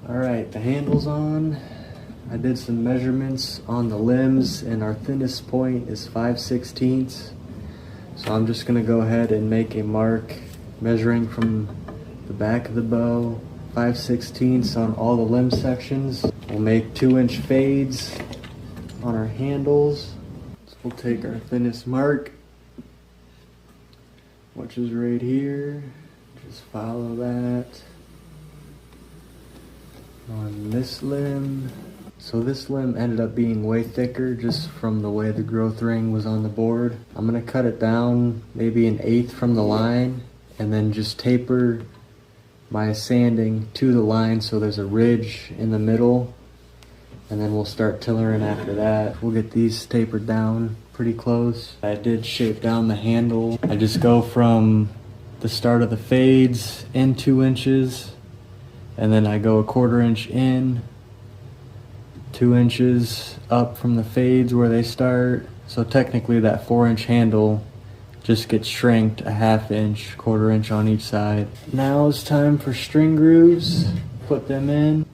Alright, the handle's on. I did some measurements on the limbs and our thinnest point is 5/16. So I'm just gonna go ahead and make a mark measuring from the back of the bow 5/16 on all the limb sections. We'll make 2-inch fades on our handles. So we'll take our thinnest mark, which is right here. Just follow that on this limb. So this limb ended up being way thicker just from the way the growth ring was on the board. I'm gonna cut it down maybe 1/8 from the line and then just taper my sanding to the line so there's a ridge in the middle, and then we'll start tillering after that. We'll get these tapered down pretty close. I did shape down the handle. I just go from the start of the fades in 2 inches, and then I go 1/4 inch in, 2 inches up from the fades where they start. So technically that 4-inch handle just gets shrinked 1/2 inch, 1/4 inch on each side. Now it's time for string grooves. Put them in.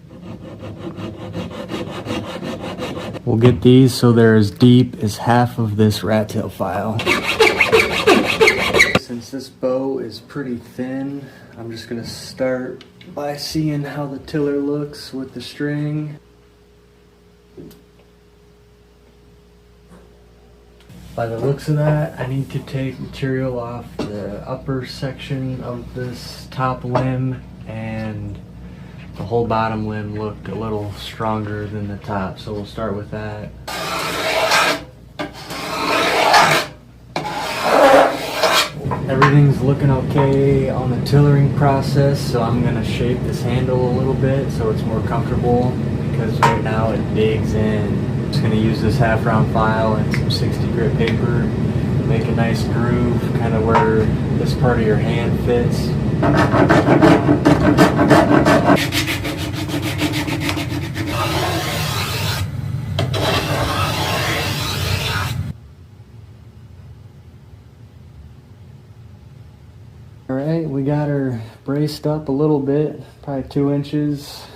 We'll get these so they're as deep as half of this rat tail file. Since this bow is pretty thin, I'm just gonna start by seeing how the tiller looks with the string. By the looks of that, I need to take material off the upper section of this top limb, and the whole bottom limb looked a little stronger than the top, so we'll start with that. Everything's looking okay on the tillering process, so I'm gonna shape this handle a little bit so it's more comfortable, because right now it digs in. Just gonna use this 1/2 round file and some 60 grit paper, make a nice groove kind of where this part of your hand fits. Alright, we got her braced up a little bit, probably 2 inches.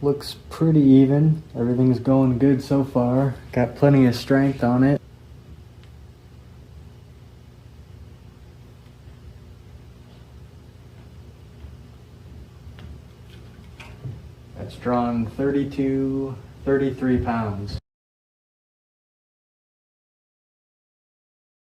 Looks pretty even. Everything's going good so far. Got plenty of strength on it. That's drawn 33 pounds.